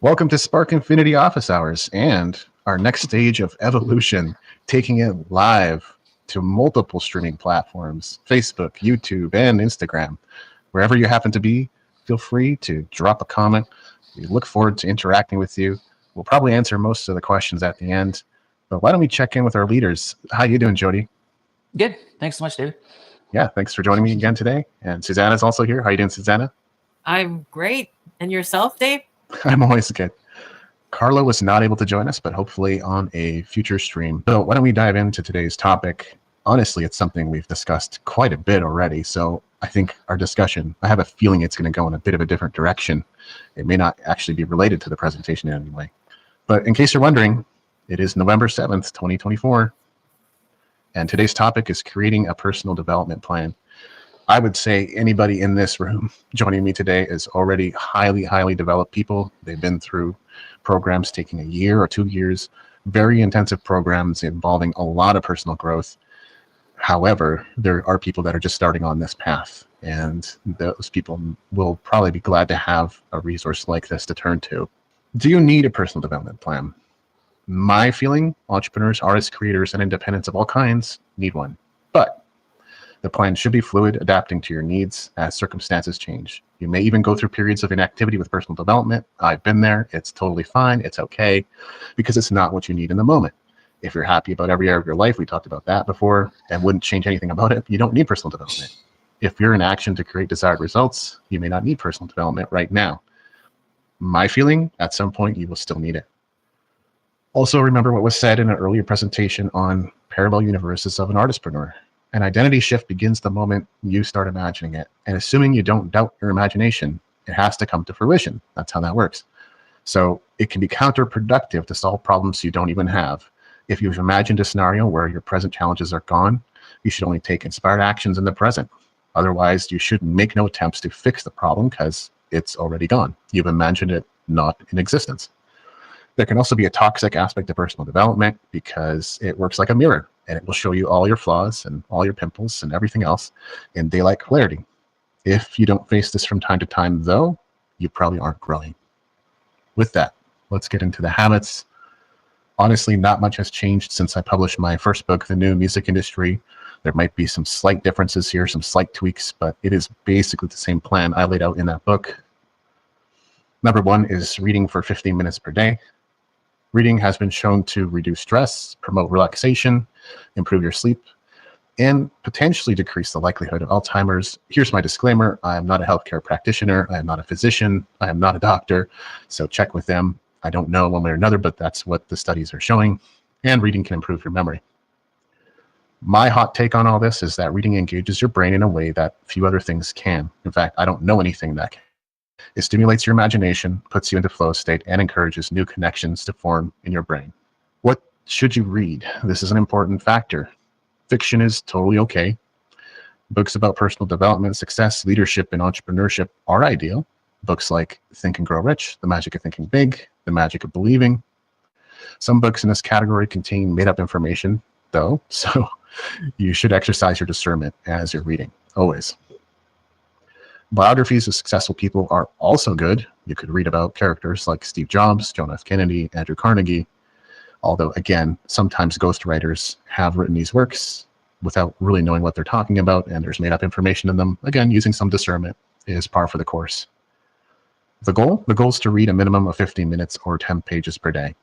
Welcome to Spark Infinity Office Hours and our next stage of evolution, taking it live to multiple streaming platforms, Facebook, YouTube, and Instagram. Wherever you happen to be, feel free to drop a comment. We look forward to interacting with you. We'll probably answer most of the questions at the end, but why don't we check in with our leaders? How you doing, Jody? Good. Thanks so much, David. Yeah, thanks for joining me again today. And Suzanna's also here. How you doing, Suzanna? I'm great. And yourself, Dave? I'm always good. Carla was not able to join us, but hopefully on a future stream. So why don't we dive into today's topic? Honestly, it's something we've discussed quite a bit already. So I think our discussion, I have a feeling it's going to go in a bit of a different direction. It may not actually be related to the presentation in any way. But in case you're wondering, it is November 7th, 2024. And today's topic is creating a personal development plan. I would say anybody in this room joining me today is already highly developed people. They've been through programs taking a year or 2 years, very intensive programs involving a lot of personal growth. However, there are people that are just starting on this path, and those people will probably be glad to have a resource like this to turn to. Do you need a personal development plan? My feeling, entrepreneurs, artists, creators, and independents of all kinds need one. But the plan should be fluid, adapting to your needs as circumstances change. You may even go through periods of inactivity with personal development. I've been there. It's totally fine. It's okay, because it's not what you need in the moment. If you're happy about every area of your life, we talked about that before, and wouldn't change anything about it, you don't need personal development. If you're in action to create desired results, you may not need personal development right now. My feeling, at some point, you will still need it. Also, remember what was said in an earlier presentation on parallel universes of an artistpreneur. An identity shift begins the moment you start imagining it. And assuming you don't doubt your imagination, it has to come to fruition. That's how that works. So it can be counterproductive to solve problems you don't even have. If you've imagined a scenario where your present challenges are gone, you should only take inspired actions in the present. Otherwise, you should make no attempts to fix the problem because it's already gone. You've imagined it not in existence. There can also be a toxic aspect of personal development because it works like a mirror, and it will show you all your flaws and all your pimples and everything else in daylight clarity. If you don't face this from time to time, though, you probably aren't growing. With that, let's get into the habits. Honestly, not much has changed since I published my first book, The New Music Industry. There might be some slight differences here, some slight tweaks, but it is basically the same plan I laid out in that book. Number one is reading for 15 minutes per day. Reading has been shown to reduce stress, promote relaxation, improve your sleep, and potentially decrease the likelihood of Alzheimer's. Here's my disclaimer. I am not a healthcare practitioner. I am not a physician. I am not a doctor. So check with them. I don't know one way or another, but that's what the studies are showing. And reading can improve your memory. My hot take on all this is that reading engages your brain in a way that few other things can. In fact, I don't know anything that can. It stimulates your imagination, puts you into flow state, and encourages new connections to form in your brain. What should you read? This is an important factor. Fiction is totally okay. Books about personal development, success, leadership, and entrepreneurship are ideal. Books like Think and Grow Rich, The Magic of Thinking Big, The Magic of Believing. Some books in this category contain made-up information, though, so you should exercise your discernment as you're reading, always. Biographies of successful people are also good. You could read about characters like Steve Jobs, John F. Kennedy, Andrew Carnegie. Although, again, sometimes ghostwriters have written these works without really knowing what they're talking about, and there's made-up information in them. Again, using some discernment is par for the course. The goal is to read a minimum of 15 minutes or 10 pages per day.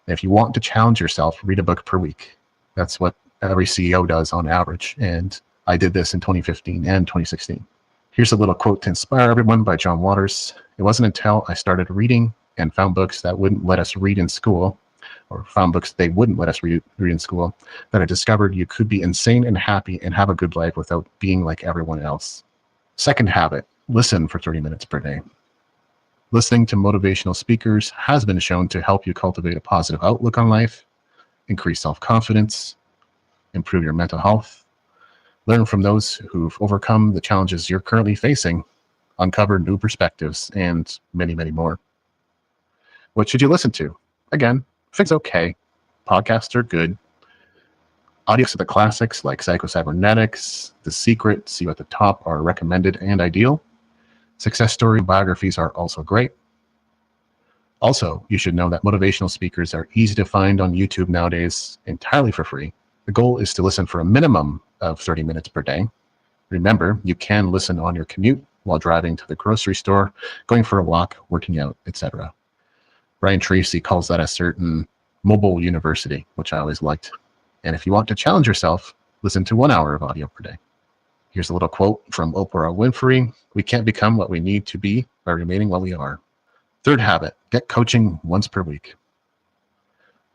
If you want to challenge yourself, read a book per week. That's what every CEO does on average, and I did this in 2015 and 2016. Here's a little quote to inspire everyone by John Waters. It wasn't until I started reading and found books that wouldn't let us read in school, or found books they wouldn't let us read in school, that I discovered you could be insane and happy and have a good life without being like everyone else. Second habit, listen for 30 minutes per day. Listening to motivational speakers has been shown to help you cultivate a positive outlook on life, increase self-confidence, improve your mental health, learn from those who've overcome the challenges you're currently facing, uncover new perspectives, and many, many more. What should you listen to? Again, things okay. Podcasts are good. Audios of the classics like Psycho-Cybernetics, The Secret, See You at the Top are recommended and ideal. Success story biographies are also great. Also, you should know that motivational speakers are easy to find on YouTube nowadays entirely for free. The goal is to listen for a minimum of 30 minutes per day. Remember, you can listen on your commute while driving to the grocery store, going for a walk, working out, etc. Brian Tracy calls that a certain mobile university, which I always liked. And if you want to challenge yourself, listen to 1 hour of audio per day. Here's a little quote from Oprah Winfrey. We can't become what we need to be by remaining what we are. Third habit, get coaching once per week.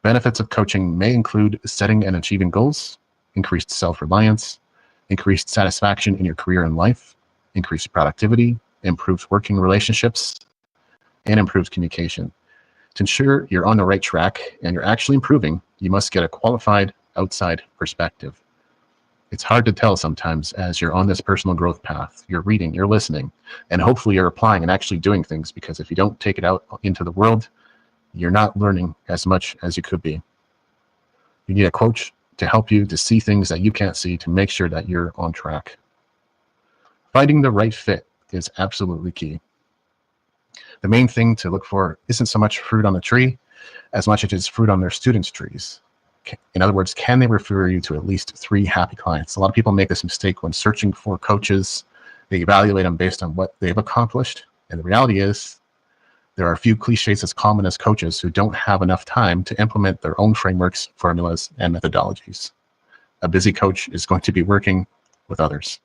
Benefits of coaching may include setting and achieving goals, increased self-reliance, increased satisfaction in your career and life, increased productivity, improved working relationships, and improved communication. To ensure you're on the right track and you're actually improving, you must get a qualified outside perspective. It's hard to tell sometimes as you're on this personal growth path. You're reading, you're listening, and hopefully you're applying and actually doing things, because if you don't take it out into the world, you're not learning as much as you could be. You need a coach to help you to see things that you can't see, to make sure that you're on track. Finding the right fit is absolutely key. The main thing to look for isn't so much fruit on the tree as much as it is fruit on their students' trees. In other words, can they refer you to at least 3 happy clients? A lot of people make this mistake when searching for coaches. They evaluate them based on what they've accomplished. And the reality is, there are a few cliches as common as coaches who don't have enough time to implement their own frameworks, formulas, and methodologies. A busy coach is going to be working with others.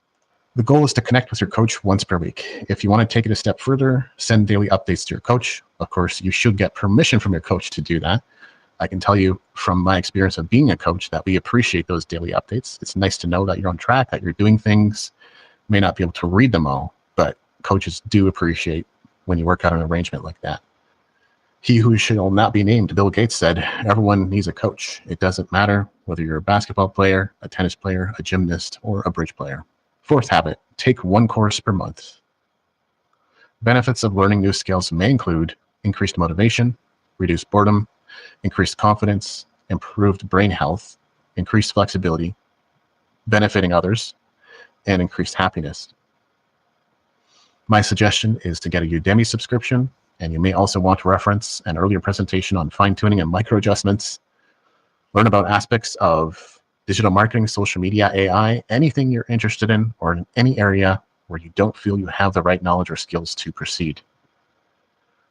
The goal is to connect with your coach once per week. If you want to take it a step further, send daily updates to your coach. Of course, you should get permission from your coach to do that. I can tell you from my experience of being a coach that we appreciate those daily updates. It's nice to know that you're on track, that you're doing things. You may not be able to read them all, but coaches do appreciate when you work out an arrangement like that. He who shall not be named, Bill Gates, said, everyone needs a coach. It doesn't matter whether you're a basketball player, a tennis player, a gymnast, or a bridge player. Fourth habit, take 1 course per month. Benefits of learning new skills may include increased motivation, reduced boredom, increased confidence, improved brain health, increased flexibility, benefiting others, and increased happiness. My suggestion is to get a Udemy subscription, and you may also want to reference an earlier presentation on fine-tuning and micro adjustments. Learn about aspects of digital marketing, social media, AI, anything you're interested in, or in any area where you don't feel you have the right knowledge or skills to proceed.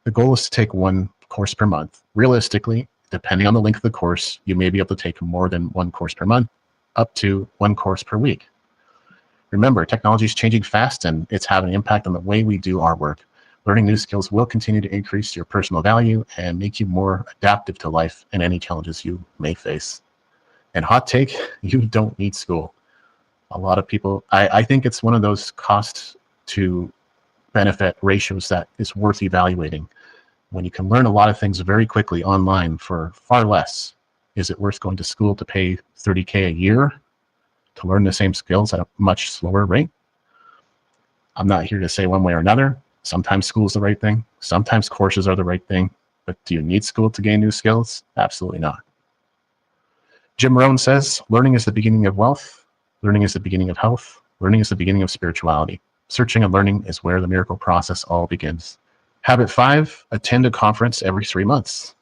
The goal is to take 1 course per month. Realistically, depending on the length of the course, you may be able to take more than 1 course per month, up to 1 course per week. Remember, technology is changing fast, and it's having an impact on the way we do our work. Learning new skills will continue to increase your personal value and make you more adaptive to life and any challenges you may face. And hot take, you don't need school. A lot of people, I think it's one of those cost to benefit ratios that is worth evaluating. When you can learn a lot of things very quickly online for far less, is it worth going to school to pay $30K a year to learn the same skills at a much slower rate? I'm not here to say one way or another. Sometimes school is the right thing. Sometimes courses are the right thing. But do you need school to gain new skills? Absolutely not. Jim Rohn says, learning is the beginning of wealth. Learning is the beginning of health. Learning is the beginning of spirituality. Searching and learning is where the miracle process all begins. Habit 5, attend a conference every 3 months.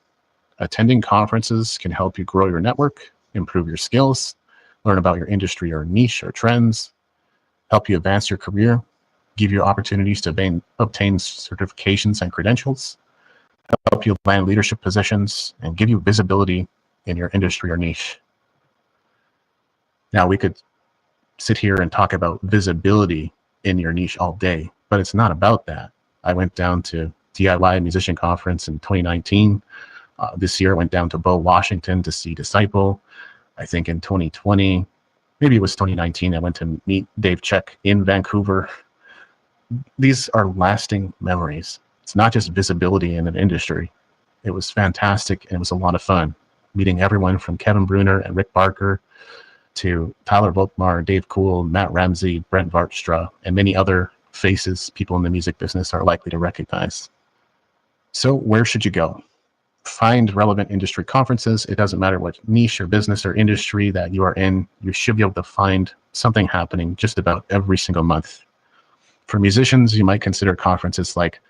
Attending conferences can help you grow your network, improve your skills, learn about your industry or niche or trends, help you advance your career, give you opportunities to obtain certifications and credentials, help you land leadership positions, and give you visibility in your industry or niche. Now, we could sit here and talk about visibility in your niche all day, but it's not about that. I went down to DIY Musician Conference in 2019. This year I went down to Bo, Washington to see Disciple. I think in 2020, maybe it was 2019, I went to meet Dave Check in Vancouver. These are lasting memories. It's not just visibility in an industry. It was fantastic, and it was a lot of fun. Meeting everyone from Kevin Bruner and Rick Barker to Tyler Volkmar, Dave Kuhl, Matt Ramsey, Brent Vartstra, and many other faces people in the music business are likely to recognize. So where should you go? Find relevant industry conferences. It doesn't matter what niche or business or industry that you are in, you should be able to find something happening just about every single month. For musicians, you might consider conferences like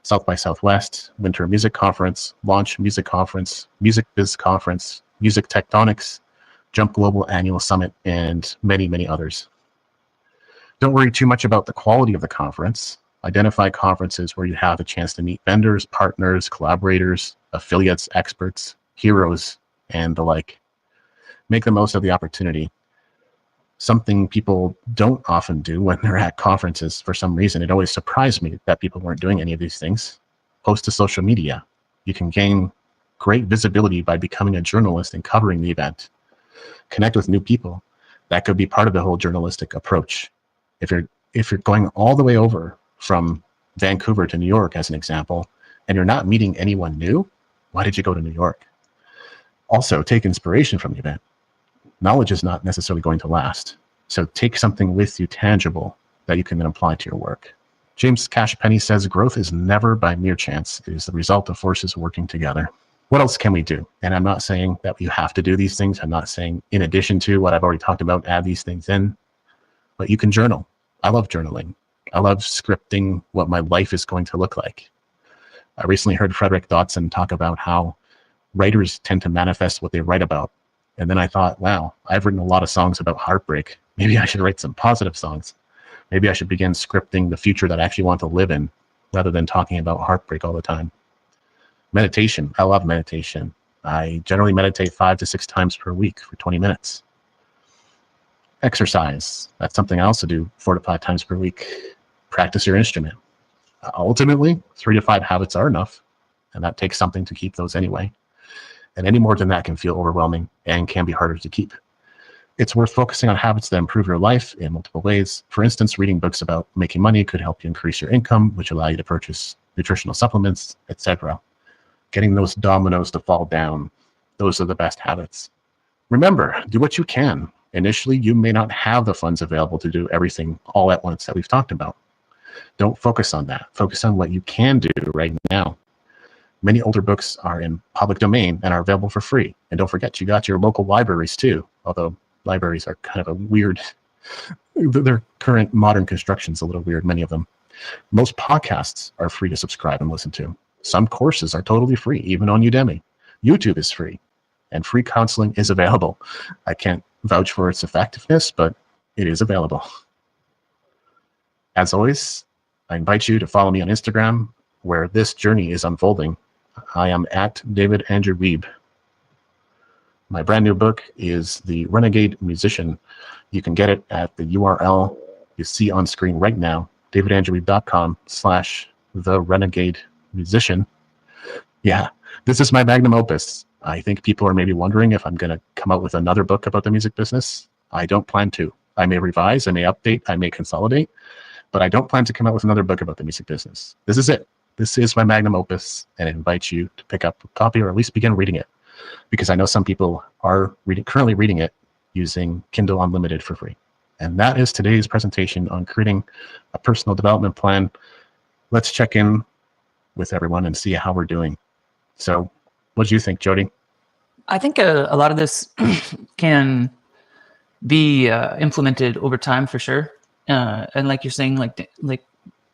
South by Southwest, Winter Music Conference, Launch Music Conference, Music Biz Conference, Music Tectonics, Jump Global Annual Summit, and many, many others. Don't worry too much about the quality of the conference. Identify conferences where you have a chance to meet vendors, partners, collaborators, affiliates, experts, heroes, and the like. Make the most of the opportunity. Something people don't often do when they're at conferences for some reason. It always surprised me that people weren't doing any of these things. Post to social media. You can gain great visibility by becoming a journalist and covering the event. Connect with new people. That could be part of the whole journalistic approach. If you're going all the way over from Vancouver to New York, as an example, and you're not meeting anyone new, why did you go to New York? Also, take inspiration from the event. Knowledge is not necessarily going to last. So take something with you tangible that you can then apply to your work. James Cash Penny says, growth is never by mere chance. It is the result of forces working together. What else can we do? And I'm not saying that you have to do these things. I'm not saying in addition to what I've already talked about, add these things in. But you can journal. I love journaling. I love scripting what my life is going to look like. I recently heard Frederick Dodson talk about how writers tend to manifest what they write about. And then I thought, wow, I've written a lot of songs about heartbreak. Maybe I should write some positive songs. Maybe I should begin scripting the future that I actually want to live in rather than talking about heartbreak all the time. Meditation. I love meditation. I generally meditate 5 to 6 times per week for 20 minutes. Exercise. That's something I also do 4 to 5 times per week. Practice your instrument. Ultimately, 3 to 5 habits are enough, and that takes something to keep those anyway. And any more than that can feel overwhelming and can be harder to keep. It's worth focusing on habits that improve your life in multiple ways. For instance, reading books about making money could help you increase your income, which allow you to purchase nutritional supplements, etc. Getting those dominoes to fall down, those are the best habits. Remember, do what you can. Initially, you may not have the funds available to do everything all at once that we've talked about. Don't focus on that. Focus on what you can do right now. Many older books are in public domain and are available for free. And don't forget, you got your local libraries too, although libraries are kind of a weird, their current modern construction's a little weird, many of them. Most podcasts are free to subscribe and listen to. Some courses are totally free, even on Udemy. YouTube is free, and free counseling is available. I can't vouch for its effectiveness, but it is available. As always, I invite you to follow me on Instagram, where this journey is unfolding. I am at David Andrew Wiebe. My brand new book is The Renegade Musician. You can get it at the URL you see on screen right now, davidandrewwiebe.com/The Renegade Musician. Yeah, this is my magnum opus. I think people are maybe wondering if I'm going to come out with another book about the music business. I don't plan to. I may revise, I may update, I may consolidate, but I don't plan to come out with another book about the music business. This is it. This is my magnum opus, and I invite you to pick up a copy or at least begin reading it, because I know some people are currently reading it using Kindle Unlimited for free. And that is today's presentation on creating a personal development plan. Let's check in with everyone and see how we're doing. So what do you think, Jody? I think a lot of this can be implemented over time for sure. And like you're saying, like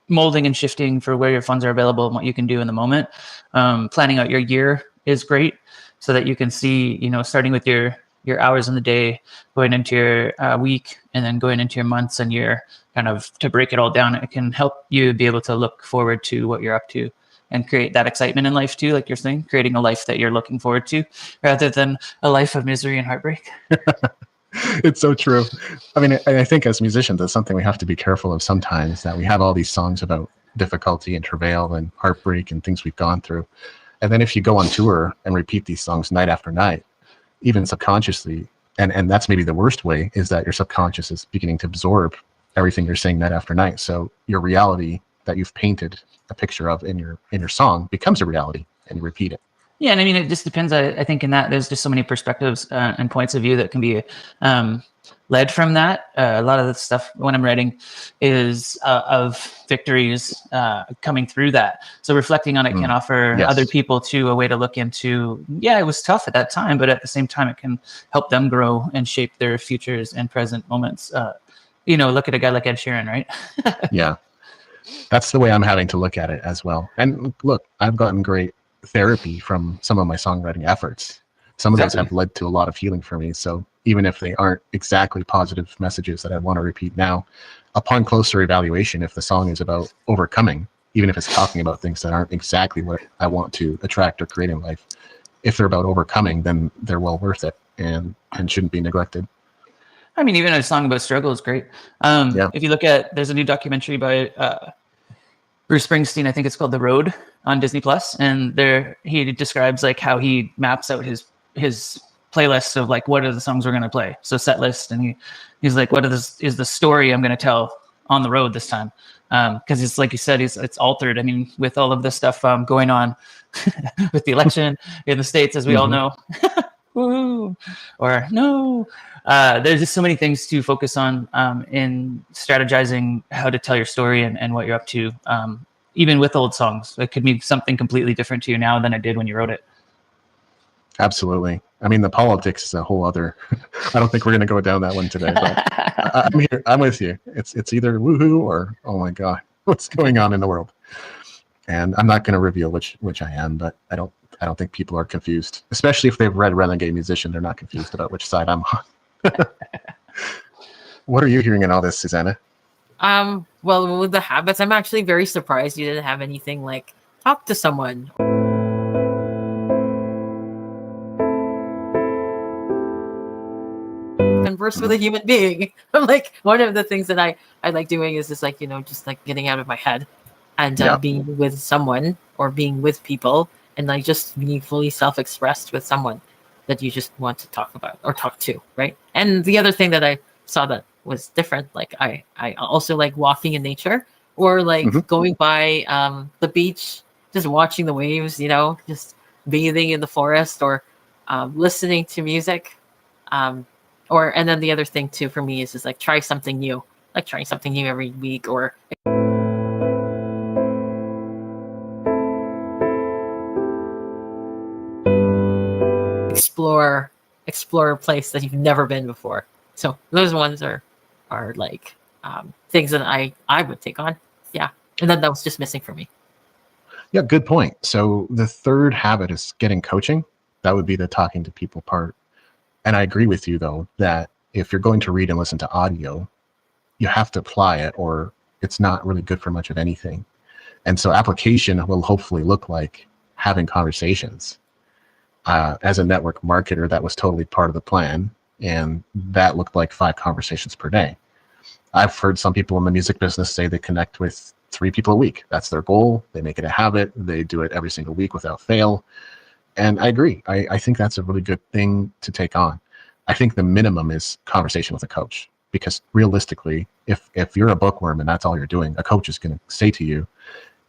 molding and shifting for where your funds are available and what you can do in the moment. Planning out your year is great so that you can see, starting with your hours in the day, going into your week, and then going into your months and year, kind of to break it all down. It can help you be able to look forward to what you're up to and create that excitement in life too, like you're saying, creating a life that you're looking forward to rather than a life of misery and heartbreak. It's so true. I mean, I think as musicians, it's something we have to be careful of sometimes, that we have all these songs about difficulty and travail and heartbreak and things we've gone through. And then if you go on tour and repeat these songs night after night, even subconsciously, and that's maybe the worst way, is that your subconscious is beginning to absorb everything you're saying night after night. So your reality that you've painted a picture of in your song becomes a reality, and you repeat it. Yeah, and I mean, it just depends. I think in that there's just so many perspectives and points of view that can be led from that. A lot of the stuff when I'm writing is of victories coming through that. So reflecting on it can offer other people too a way to look into, yeah, it was tough at that time, but at the same time, it can help them grow and shape their futures and present moments. Look at a guy like Ed Sheeran, right? Yeah. That's the way I'm having to look at it as well. And look, I've gotten great therapy from some of my songwriting efforts. Some of those have led to a lot of healing for me. So even if they aren't exactly positive messages that I want to repeat now, upon closer evaluation, if the song is about overcoming, even if it's talking about things that aren't exactly what I want to attract or create in life, if they're about overcoming, then they're well worth it and shouldn't be neglected. I mean, even a song about struggle is great. If you look at, there's a new documentary by Bruce Springsteen, I think it's called The Road on Disney Plus, and there he describes like how he maps out his playlist of like what are the songs we're going to play, so set list, and he's like, what is the story I'm going to tell on the road this time, because it's like you said, it's altered. I mean, with all of this stuff going on with the election in the States, as we all know. Woo, or no. There's just so many things to focus on in strategizing how to tell your story and what you're up to. Even with old songs, it could mean something completely different to you now than it did when you wrote it. Absolutely. I mean, the politics is a whole other. I don't think we're going to go down that one today. But I'm here. I'm with you. It's either woohoo or oh my god, what's going on in the world? And I'm not going to reveal which I am, but I don't think people are confused, especially if they've read Renegade Musician. They're not confused about which side I'm on. What are you hearing in all this, Suzanna? Well, with the habits, I'm actually very surprised you didn't have anything like talk to someone. Converse with a human being. I'm like, one of the things that I like doing is just like, just like getting out of my head and being with someone or being with people and like just being fully self-expressed with someone that you just want to talk about or talk to, right? And the other thing that I saw that was different, like I also like walking in nature or like going by the beach, just watching the waves, just bathing in the forest or listening to music. And then the other thing too for me is just like trying something new every week or explore a place that you've never been before. So those ones are like things that I would take on. Yeah. And then that was just missing for me. Yeah, good point. So the third habit is getting coaching. That would be the talking to people part. And I agree with you, though, that if you're going to read and listen to audio, you have to apply it or it's not really good for much of anything. And so application will hopefully look like having conversations. As a network marketer, that was totally part of the plan. And that looked like 5 conversations per day. I've heard some people in the music business say they connect with 3 people a week. That's their goal. They make it a habit. They do it every single week without fail. And I agree. I think that's a really good thing to take on. I think the minimum is conversation with a coach, because realistically, if you're a bookworm and that's all you're doing, a coach is going to say to you,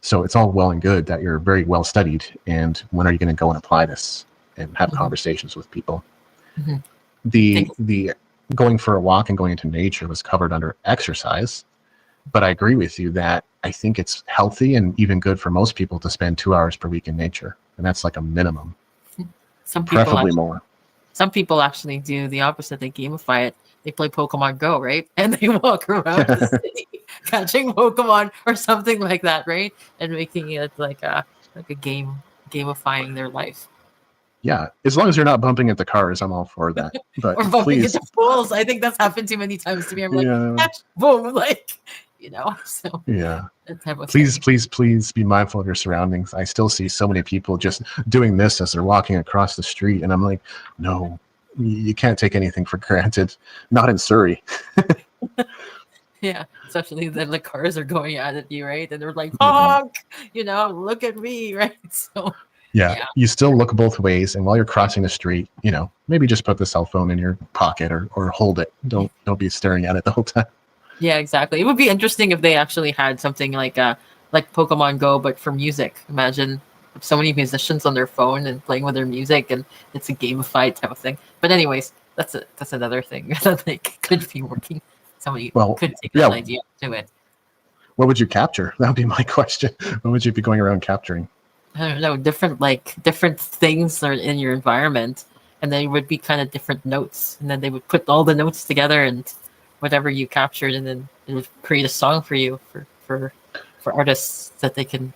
so it's all well and good that you're very well studied, and when are you going to go and apply this and have conversations with people? The going for a walk and going into nature was covered under exercise, but I agree with you that I think it's healthy and even good for most people to spend 2 hours per week in nature, and that's like a minimum. Preferably more. Some people actually do the opposite. They gamify it. They play Pokemon Go, right? And they walk around the city catching Pokemon or something like that, right? And making it like a game, gamifying their life. Yeah, as long as you're not bumping into cars, I'm all for that. But or bumping please, into pools. I think that's happened too many times to me. I'm like, boom, like, so yeah. that type of Please be mindful of your surroundings. I still see so many people just doing this as they're walking across the street, and I'm like, no, you can't take anything for granted. Not in Surrey. Yeah, especially then the cars are going at you, right? And they're like, honk, look at me, right? So yeah, you still look both ways, and while you're crossing the street, maybe just put the cell phone in your pocket or hold it. Don't be staring at it the whole time. Yeah, exactly. It would be interesting if they actually had something like Pokemon Go, but for music. Imagine so many musicians on their phone and playing with their music, and it's a gamified type of thing. But anyways, that's another thing that could be working. Somebody could take that idea to it. What would you capture? That would be my question. What would you be going around capturing? I don't know, different things are in your environment, and they would be kind of different notes, and then they would put all the notes together and whatever you captured, and then it would create a song for you for for artists that they can,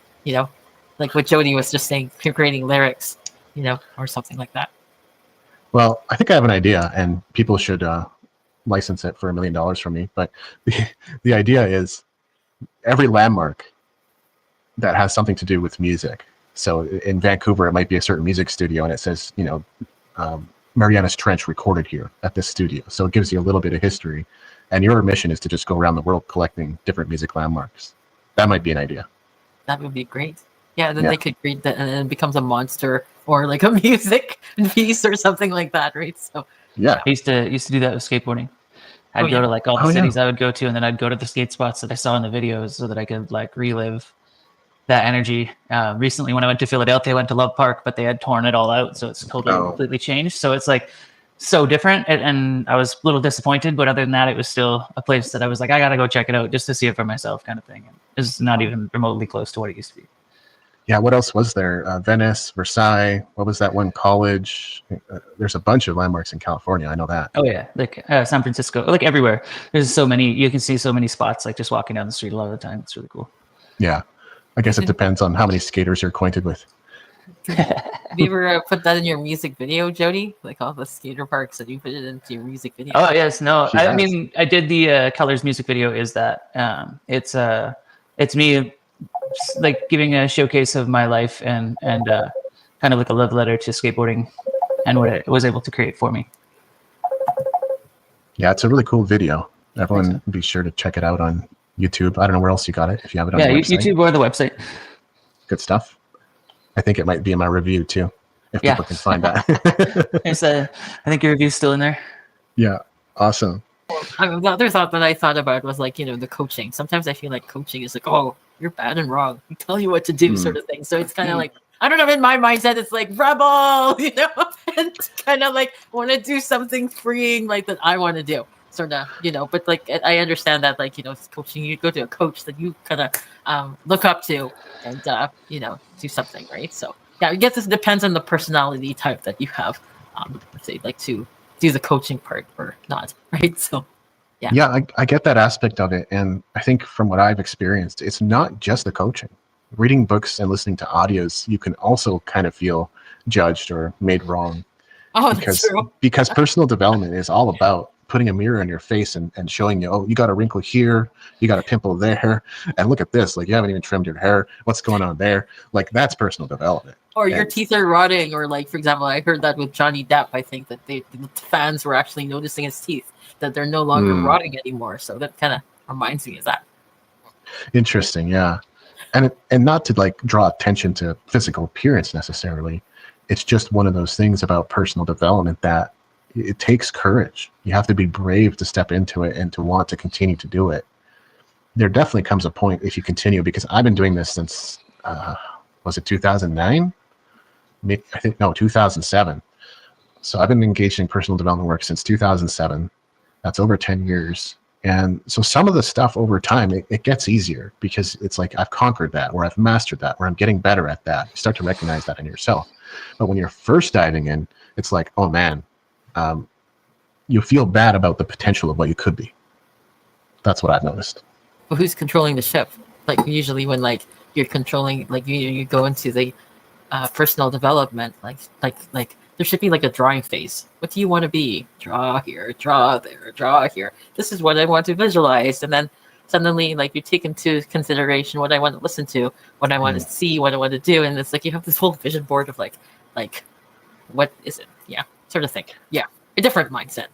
like what Jody was just saying, creating lyrics, or something like that. Well, I think I have an idea, and people should license it for $1 million from me. But the idea is every landmark that has something to do with music. So in Vancouver, it might be a certain music studio, and it says, Mariana's Trench recorded here at this studio. So it gives you a little bit of history. And your mission is to just go around the world collecting different music landmarks. That might be an idea. That would be great. Yeah, then they could create that, and then it becomes a monster or like a music piece or something like that, right? So yeah, I used to do that with skateboarding. I'd go to like all the cities I would go to, and then I'd go to the skate spots that I saw in the videos so that I could like relive that energy. Recently, when I went to Philadelphia, I went to Love Park, but they had torn it all out, so it's totally completely changed. So it's like so different, and I was a little disappointed. But other than that, it was still a place that I was like, I gotta go check it out just to see it for myself, kind of thing. And it's not even remotely close to what it used to be. Yeah, what else was there? Venice, Versailles. What was that one college? There's a bunch of landmarks in California. I know that. Oh yeah, like San Francisco, like everywhere. There's so many. You can see so many spots, like just walking down the street a lot of the time. It's really cool. Yeah, I guess it depends on how many skaters you're acquainted with. Have you ever put that in your music video, Jody? Like all the skater parks, and you put it into your music video? Oh yes, no. I mean, I did the Colors music video. Is that it's me like giving a showcase of my life and kind of like a love letter to skateboarding and what it was able to create for me. Yeah, it's a really cool video. Everyone be sure to check it out on YouTube. I don't know where else you got it. If you have it on the website. YouTube or the website. Good stuff. I think it might be in my review too, if people can find that. I think your review's still in there. Yeah, awesome. The other thought that I thought about was like, the coaching. Sometimes I feel like coaching is like, oh, you're bad and wrong. I tell you what to do, sort of thing. So it's kind of like, I don't know, in my mindset, it's like rebel, and kind of like want to do something freeing like that I want to do. Sort of, but like I understand that, like, coaching, you go to a coach that you kind of look up to and, do something, right? So, yeah, I guess this depends on the personality type that you have, if they like to do the coaching part or not, right? So, yeah, I get that aspect of it. And I think from what I've experienced, it's not just the coaching. Reading books and listening to audios, you can also kind of feel judged or made wrong. Oh, that's true. Because personal development is all about putting a mirror in your face and showing you, oh, you got a wrinkle here, you got a pimple there, and look at this, like you haven't even trimmed your hair, what's going on there? Like that's personal development. Or your teeth are rotting, or like, for example, I heard that with Johnny Depp. I think that the fans were actually noticing his teeth, that they're no longer rotting anymore. So that kind of reminds me of that. Interesting, yeah. And not to like draw attention to physical appearance necessarily. It's just one of those things about personal development that it takes courage. You have to be brave to step into it and to want to continue to do it. There definitely comes a point if you continue, because I've been doing this since, was it 2009? I think, no, 2007. So I've been engaged in personal development work since 2007. That's over 10 years. And so some of the stuff over time, it gets easier because it's like I've conquered that, or I've mastered that, or I'm getting better at that. You start to recognize that in yourself. But when you're first diving in, it's like, oh man, you feel bad about the potential of what you could be. That's what I've noticed. Well, who's controlling the ship? Like usually when like you're controlling, like you go into the personal development, like there should be like a drawing phase. What do you want to be? Draw here, draw there, draw here. This is what I want to visualize. And then suddenly like you take into consideration what I want to listen to, what I want to see, what I want to do. And it's like you have this whole vision board of like what is it? Yeah, sort of thing. Yeah, a different mindset.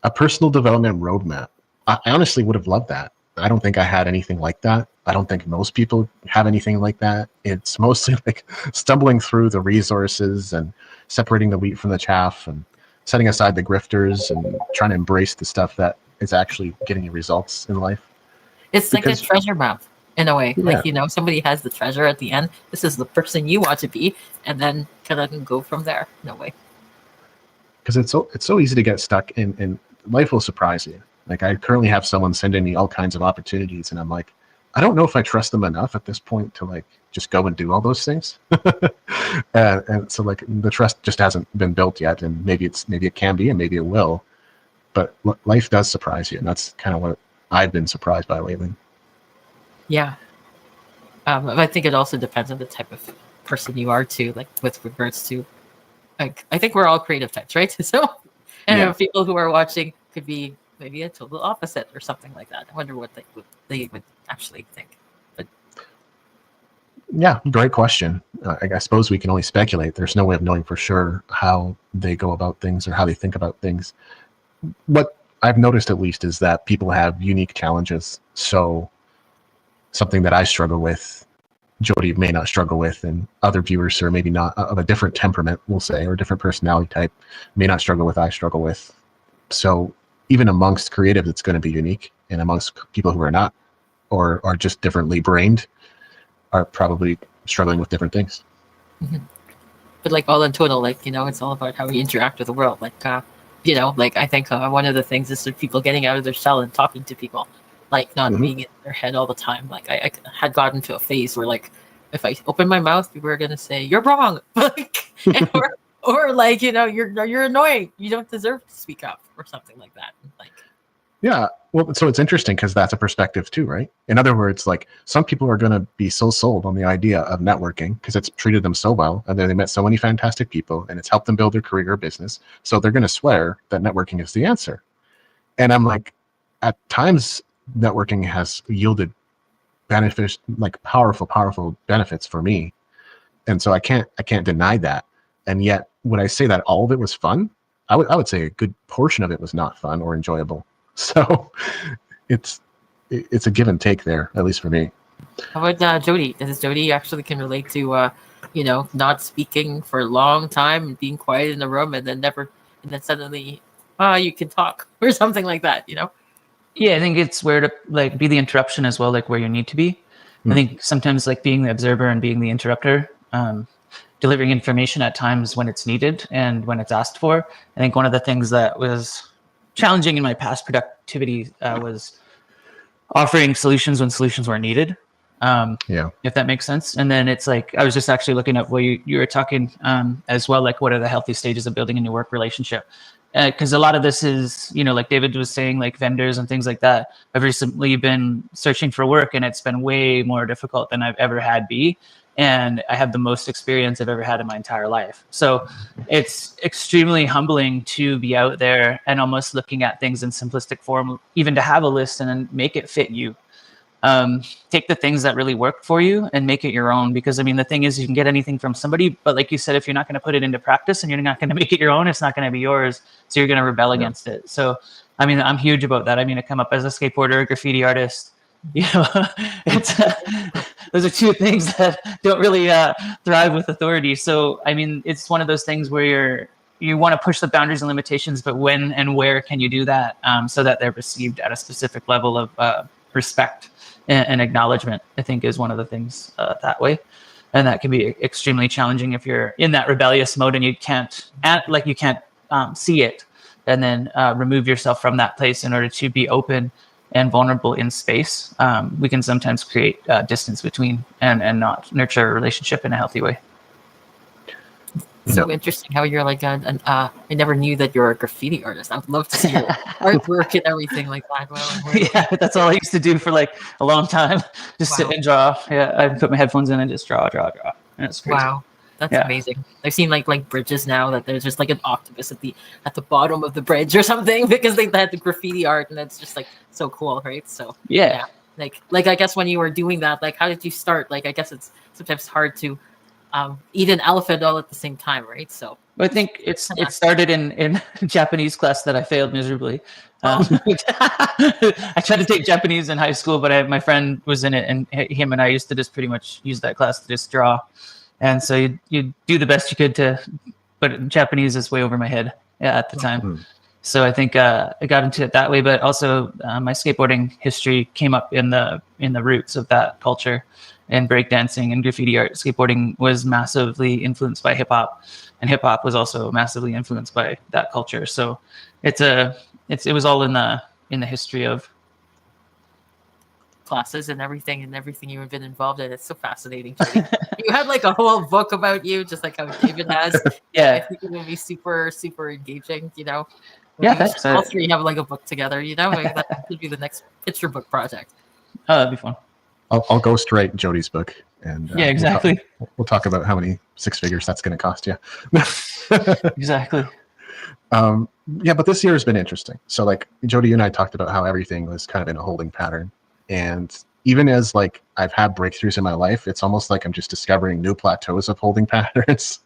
A personal development roadmap. I honestly would have loved that. I don't think I had anything like that. I don't think most people have anything like that. It's mostly like stumbling through the resources and separating the wheat from the chaff and setting aside the grifters and trying to embrace the stuff that is actually getting you results in life. It's like a treasure map in a way. Yeah. Like, somebody has the treasure at the end. This is the person you want to be, and then kind of go from there in a way. Because it's so easy to get stuck in, and life will surprise you. Like I currently have someone sending me all kinds of opportunities, and I'm like, I don't know if I trust them enough at this point to like just go and do all those things. and so like the trust just hasn't been built yet, and maybe it can be, and maybe it will. But life does surprise you, and that's kind of what I've been surprised by lately. Yeah, I think it also depends on the type of person you are too, like with regards to, like, I think we're all creative types, right? So, and Yeah. people who are watching could be maybe a total opposite or something like that. I wonder what they would actually think. But Yeah, great question. I suppose we can only speculate. There's no way of knowing for sure how they go about things or how they think about things. What I've noticed, at least, is that people have unique challenges. So something that I struggle with, Jody may not struggle with, and other viewers are maybe not of a different temperament, we'll say, or a different personality type, may not struggle with, I struggle with. So even amongst creatives, it's going to be unique, and amongst people who are not, or are just differently brained, are probably struggling with different things. but like all in total, like, it's all about how we interact with the world. Like, like I think one of the things is people getting out of their shell and talking to people, like not being in their head all the time. Like I had gotten to a phase where, like, if I open my mouth, people are gonna say you're wrong, like, or like, you're annoying, you don't deserve to speak up, or something like that. Like, Yeah, well, so it's interesting because that's a perspective too, right? In other words, like, some people are going to be so sold on the idea of networking because it's treated them so well, and they met so many fantastic people, and it's helped them build their career or business. So they're going to swear that networking is the answer. And I'm like, at times, networking has yielded benefits, like powerful benefits for me, and so I can't deny that. And yet, would I say that all of it was fun? I would say a good portion of it was not fun or enjoyable. So it's a give and take there, at least for me. how about Jody? Does Jody actually can relate to not speaking for a long time and being quiet in the room, and then suddenly you can talk or something like that, Yeah, I think it's where to like be the interruption as well, like where you need to be. I think sometimes like being the observer and being the interrupter, delivering information at times when it's needed and when it's asked for. I think one of the things that was challenging in my past productivity was offering solutions when solutions were needed. If that makes sense. And then it's like, I was just actually looking at what you were talking as well, like what are the healthy stages of building a new work relationship? Because a lot of this is, like David was saying, like vendors and things like that. I've recently been searching for work, and it's been way more difficult than I've ever had be. And I have the most experience I've ever had in my entire life. So it's extremely humbling to be out there and almost looking at things in simplistic form, even to have a list and then make it fit you. Take the things that really work for you and make it your own. Because I mean, the thing is, you can get anything from somebody, but like you said, if you're not going to put it into practice and you're not going to make it your own, it's not going to be yours. So you're going to rebel against it. So, I mean, I'm huge about that. I mean, I come up as a skateboarder, a graffiti artist. It's those are two things that don't really thrive with authority. So, I mean, it's one of those things where you want to push the boundaries and limitations, but when and where can you do that so that they're received at a specific level of respect and acknowledgement, I think, is one of the things that way. And that can be extremely challenging if you're in that rebellious mode and you can't see it, and then remove yourself from that place in order to be open and vulnerable in space. We can sometimes create distance between and not nurture a relationship in a healthy way. So interesting how you're like I never knew that you're a graffiti artist. I would love to see your artwork and everything like that. Yeah, that's all I used to do for like a long time. Just sit and draw. Yeah, I put my headphones in and just draw. And it's crazy. Wow, that's amazing. I've seen like bridges now that there's just like an octopus at the bottom of the bridge or something because they had the graffiti art, and that's just like so cool, right? So yeah. Like I guess when you were doing that, like how did you start? Like I guess it's sometimes hard to eat an elephant all at the same time, right? So I think it started in Japanese class that I failed miserably. I tried to take Japanese in high school, but my friend was in it, and him and I used to just pretty much use that class to just draw. And so you do the best you could but Japanese is way over my head at the time. So I think I got into it that way, but also my skateboarding history came up in the roots of that culture. And breakdancing and graffiti art. Skateboarding was massively influenced by hip hop, and hip hop was also massively influenced by that culture. So it was all in the history of classes and everything you've been involved in. It's so fascinating. You had like a whole book about you, just like how David has. Yeah, I think it would be super engaging. Thanks. All three have like a book together. Like, that could be the next picture book project. Oh, that'd be fun. I'll ghostwrite Jody's book, and Yeah, exactly. We'll talk about how many six figures that's going to cost you. Exactly. Yeah, but this year has been interesting. So like Jody and I talked about how everything was kind of in a holding pattern, and even as like I've had breakthroughs in my life, it's almost like I'm just discovering new plateaus of holding patterns.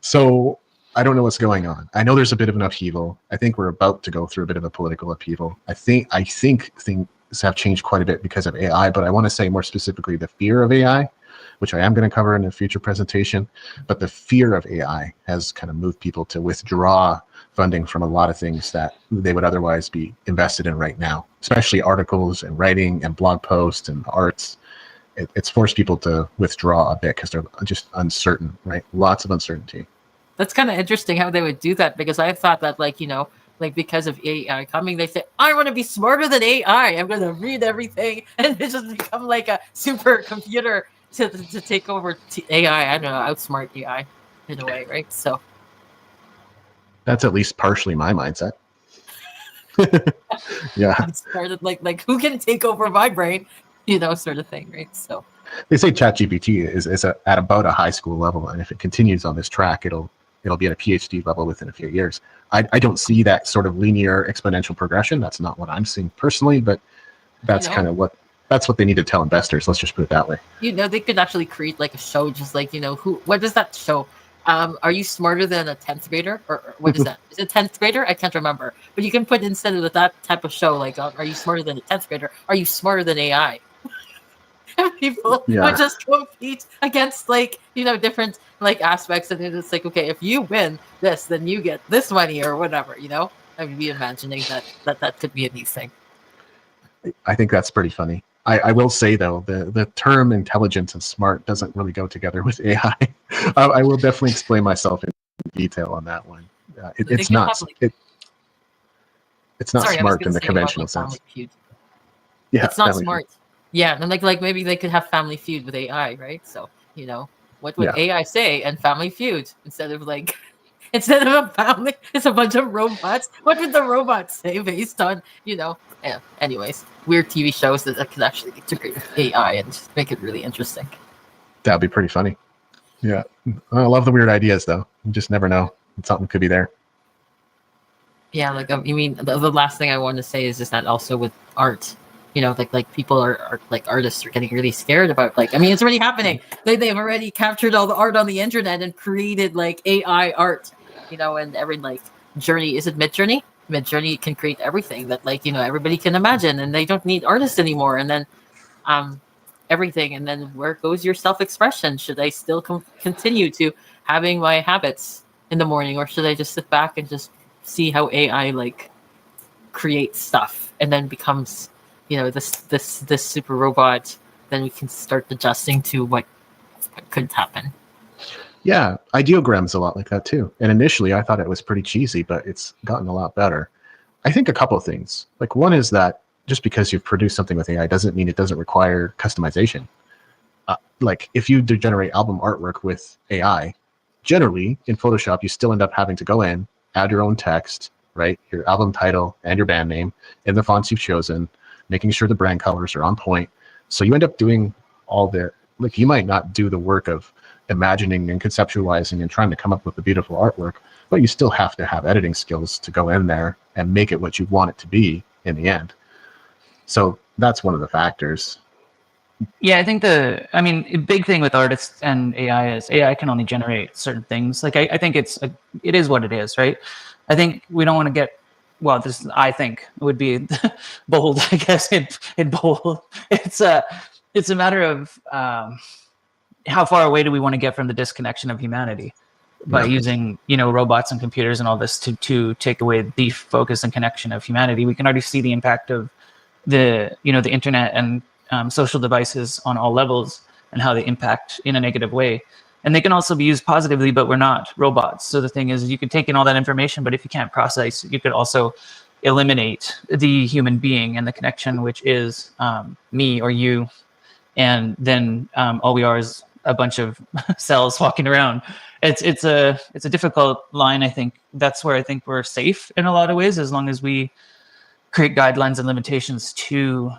So I don't know what's going on. I know there's a bit of an upheaval. I think we're about to go through a bit of a political upheaval. I think things have changed quite a bit because of AI, but I want to say more specifically the fear of AI, which I am going to cover in a future presentation. But the fear of AI has kind of moved people to withdraw funding from a lot of things that they would otherwise be invested in right now, especially articles and writing and blog posts and arts. It's forced people to withdraw a bit because they're just uncertain, right? Lots of uncertainty. That's kind of interesting how they would do that, because I thought that, like, you know, like because of AI coming, they say, I want to be smarter than AI. I'm going to read everything and it just become like a super computer to take over AI. I don't know, outsmart AI in a way, right? So that's at least partially my mindset. Yeah. I'm started like who can take over my brain, you know, sort of thing, right? So they say ChatGPT is at about a high school level, and if it continues on this track, it'll be at a PhD level within a few years. I don't see that sort of linear exponential progression. That's not what I'm seeing personally, but that's kind of what they need to tell investors. Let's just put it that way. You know, they could actually create like a show, just like, you know, what is that show? Are you smarter than a 10th grader? Or what is that? Is it 10th grader? I can't remember. But you can put instead of that type of show, like, are you smarter than a 10th grader? Are you smarter than AI? People would just compete against, like, you know, different like aspects, and it's like, okay, if you win this, then you get this money or whatever, you know. I would be imagining that could be a neat thing. I think that's pretty funny. I will say though, the term intelligent and smart doesn't really go together with AI. I will definitely explain myself in detail on that one. It's not smart in the conventional sense. Yeah, it's not smart. Yeah, and like maybe they could have Family Feud with AI, right? So, you know, what would AI say and Family Feud instead of a family, it's a bunch of robots. What would the robots say based on, you know? Yeah. Anyways, weird TV shows that can actually integrate with AI and just make it really interesting. That'd be pretty funny. Yeah, I love the weird ideas though. You just never know. Something could be there. Yeah, like you mean the last thing I want to say is just that also with art. You know, like people are like artists are getting really scared about, like, I mean, it's already happening. They've already captured all the art on the internet and created like AI art, you know, and every like Journey, is it Midjourney? Midjourney can create everything that, like, you know, everybody can imagine, and they don't need artists anymore. And then everything, and then where goes your self-expression? Should I still continue to having my habits in the morning, or should I just sit back and just see how AI like creates stuff and then becomes, you know, this super robot? Then we can start adjusting to what could happen. Yeah, Ideogram's a lot like that too. And initially I thought it was pretty cheesy, but it's gotten a lot better. I think a couple of things. Like, one is that just because you've produced something with AI doesn't mean it doesn't require customization. Like, if you generate album artwork with AI, generally in Photoshop you still end up having to go in, add your own text, right? Your album title and your band name in the fonts you've chosen, making sure the brand colors are on point. So you end up doing all the, like, you might not do the work of imagining and conceptualizing and trying to come up with a beautiful artwork, but you still have to have editing skills to go in there and make it what you want it to be in the end. So that's one of the factors. Yeah, I think a big thing with artists and AI is AI can only generate certain things. Like, I think it is what it is, right? I think we don't want to get, well, I think it would be bold, I guess, in bold. It's a matter of how far away do we want to get from the disconnection of humanity by using, you know, robots and computers and all this to take away the focus and connection of humanity. We can already see the impact of the internet and social devices on all levels and how they impact in a negative way. And they can also be used positively, but we're not robots. So the thing is, you can take in all that information, but if you can't process, you could also eliminate the human being and the connection, which is me or you. And then all we are is a bunch of cells walking around. It's a difficult line. I think that's where I think we're safe in a lot of ways, as long as we create guidelines and limitations to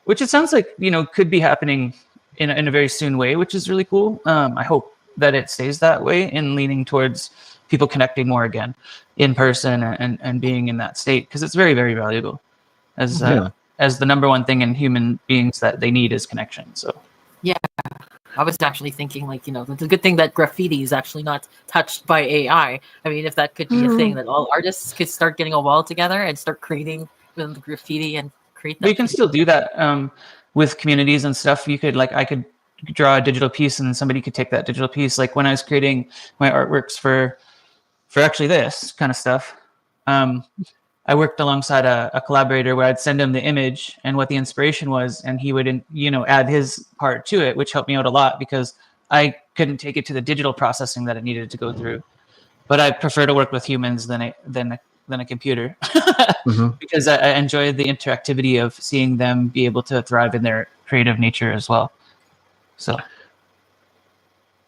which it sounds like, could be happening in a very soon way, which is really cool. I hope that it stays that way and leaning towards people connecting more again in person and being in that state, because it's very, very valuable as the number one thing in human beings that they need is connection. So yeah, I was actually thinking, like, it's a good thing that graffiti is actually not touched by AI. I mean, if that could be a thing, that all artists could start getting a wall together and start creating the graffiti and create that. But you can still do that with communities and stuff. You could, I could draw a digital piece and somebody could take that digital piece. Like when I was creating my artworks for actually this kind of stuff, I worked alongside a collaborator where I'd send him the image and what the inspiration was, and he would, add his part to it, which helped me out a lot because I couldn't take it to the digital processing that it needed to go through. But I prefer to work with humans than a computer because I enjoy the interactivity of seeing them be able to thrive in their creative nature as well. So,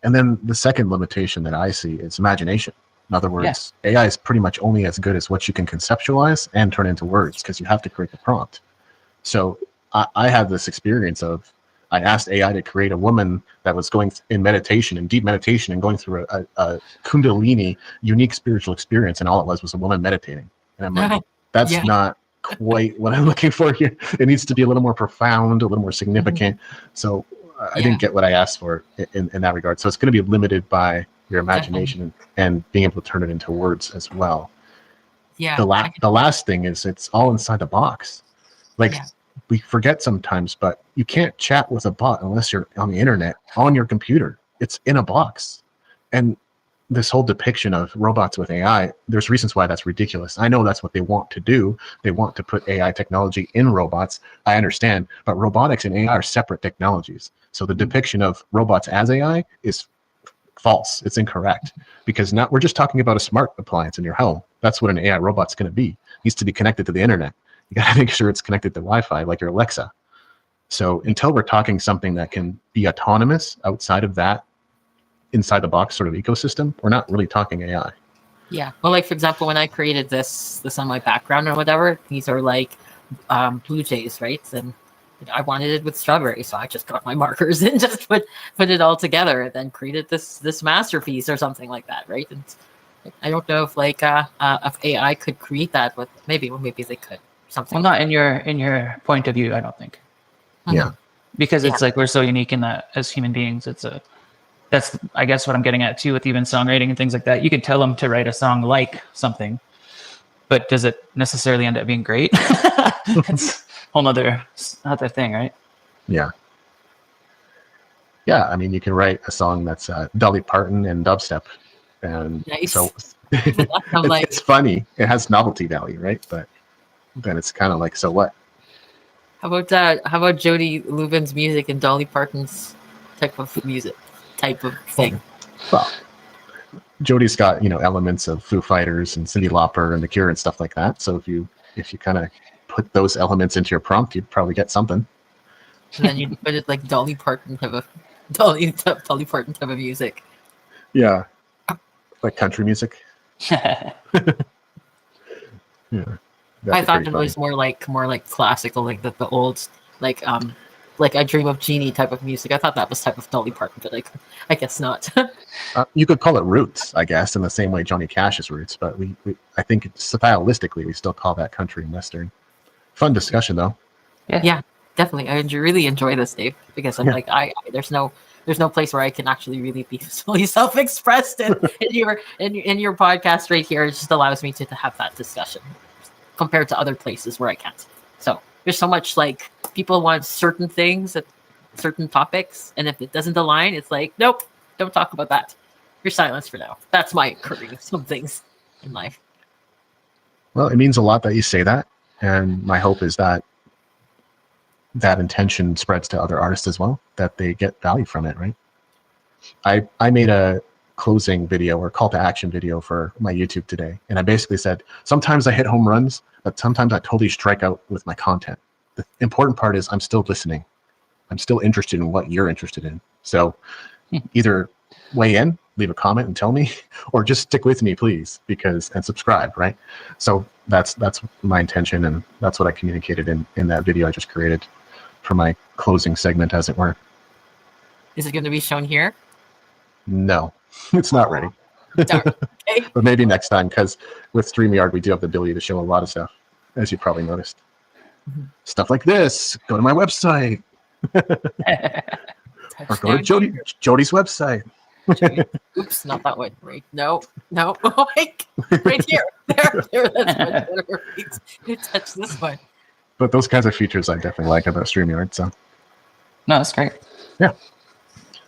and then the second limitation that I see is imagination. In other words, AI is pretty much only as good as what you can conceptualize and turn into words, because you have to create the prompt. So I had this experience of, I asked AI to create a woman that was going in meditation, in deep meditation, and going through a Kundalini unique spiritual experience, and all it was a woman meditating. And I'm like, that's not quite what I'm looking for here. It needs to be a little more profound, a little more significant. So I didn't get what I asked for in that regard. So it's going to be limited by your imagination and being able to turn it into words as well. Yeah. The last thing is it's all inside the box. We forget sometimes, but you can't chat with a bot unless you're on the internet, on your computer. It's in a box. And this whole depiction of robots with AI, there's reasons why that's ridiculous. I know that's what they want to do. They want to put AI technology in robots. I understand, but robotics and AI are separate technologies. So the depiction of robots as AI is false. It's incorrect, because now we're just talking about a smart appliance in your home. That's what an AI robot's going to be. It needs to be connected to the internet. You got to make sure it's connected to Wi-Fi, like your Alexa. So until we're talking something that can be autonomous outside of that, inside the box sort of ecosystem, we're not really talking AI. Yeah. Well, like, for example, when I created this on my background or whatever, these are like blue jays, right? And I wanted it with strawberry, so I just got my markers and just put it all together, and then created this masterpiece or something like that, right? And I don't know if if AI could create that, but maybe they could. Something. Well, not in your point of view, I don't think. Yeah. Because it's like we're so unique in that as human beings. That's I guess what I'm getting at too with even songwriting and things like that. You could tell them to write a song like something, but does it necessarily end up being great? It's a whole other thing, right? Yeah. Yeah, I mean, you can write a song that's Dolly Parton and dubstep, and so it's funny. It has novelty value, right? But then it's kind of like, so what? How about Jody Lubin's music and Dolly Parton's type of thing? Well, Jody's got elements of Foo Fighters and Cyndi Lauper and The Cure and stuff like that. So if you kind of put those elements into your prompt, you'd probably get something. And then you'd put it like Dolly Parton type of Dolly Parton type of music. Yeah, like country music. Yeah. I thought it was more like classical, like the old, like I Dream of Jeannie type of music. I thought that was type of Dolly Parton, but I guess not. You could call it roots, I guess, in the same way Johnny Cash is roots, but I think stylistically we still call that country and western. Fun discussion though. Yeah, definitely. I really enjoy this, Dave, because I'm there's no place where I can actually really be fully self-expressed in your podcast right here. It just allows me to have that discussion compared to other places where I can't. So there's so much, like, people want certain things at certain topics, and if it doesn't align, it's like, nope, don't talk about that. You're silenced for now. That's my occurring some things in life. Well, it means a lot that you say that, and my hope is that intention spreads to other artists as well, that they get value from it, right? I made a closing video or call to action video for my YouTube today, and I basically said, sometimes I hit home runs, but sometimes I totally strike out with my content. The important part is I'm still listening. I'm still interested in what you're interested in. So either weigh in, leave a comment and tell me, or just stick with me, please, and subscribe, right? So that's my intention, and that's what I communicated in that video I just created. for my closing segment, as it were. Is it going to be shown here? No, it's not ready. Darn. Okay. But maybe next time, because with StreamYard, we do have the ability to show a lot of stuff, as you probably noticed. Mhm. Stuff like this. Go to my website. Or go to Jody's website. Jody. Oops, not that one. Right. No. Oh, right here. There. That's much better. Right. Touch this one. But those kinds of features I definitely like about StreamYard. So No, that's great. yeah,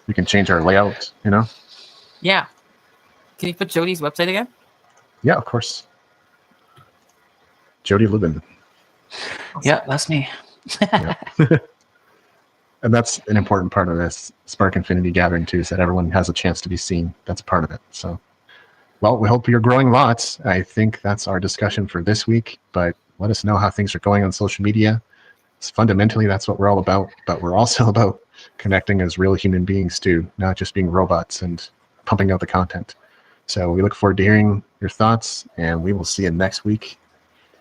you can change our layout. Yeah. Can you put Jody's website again? Yeah, of course. Jody Lubin. Yeah, that's me. Yeah. And that's an important part of this Spark Infinity gathering too, is that everyone has a chance to be seen. That's part of it. So, well, we hope you're growing lots. I think that's our discussion for this week, but let us know how things are going on social media. Fundamentally, that's what we're all about, but we're also about connecting as real human beings too, not just being robots and pumping out the content. So we look forward to hearing your thoughts, and we will see you next week.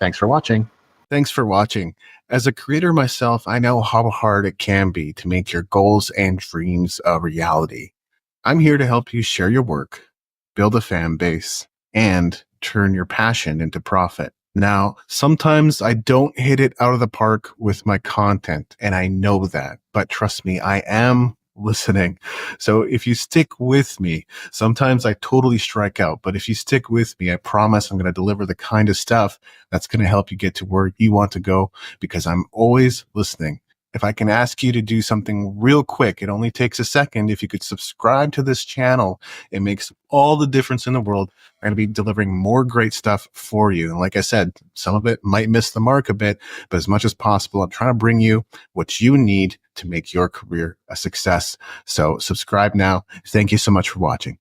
Thanks for watching. Thanks for watching. As a creator myself, I know how hard it can be to make your goals and dreams a reality. I'm here to help you share your work, build a fan base, and turn your passion into profit. Now, sometimes I don't hit it out of the park with my content, and I know that, but trust me, I am listening. So if you stick with me, sometimes I totally strike out, but if you stick with me, I promise I'm going to deliver the kind of stuff that's going to help you get to where you want to go, because I'm always listening. If I can ask you to do something real quick, it only takes a second. If you could subscribe to this channel, it makes all the difference in the world. I'm going to be delivering more great stuff for you. And like I said, some of it might miss the mark a bit, but as much as possible, I'm trying to bring you what you need to make your career a success. So subscribe now. Thank you so much for watching.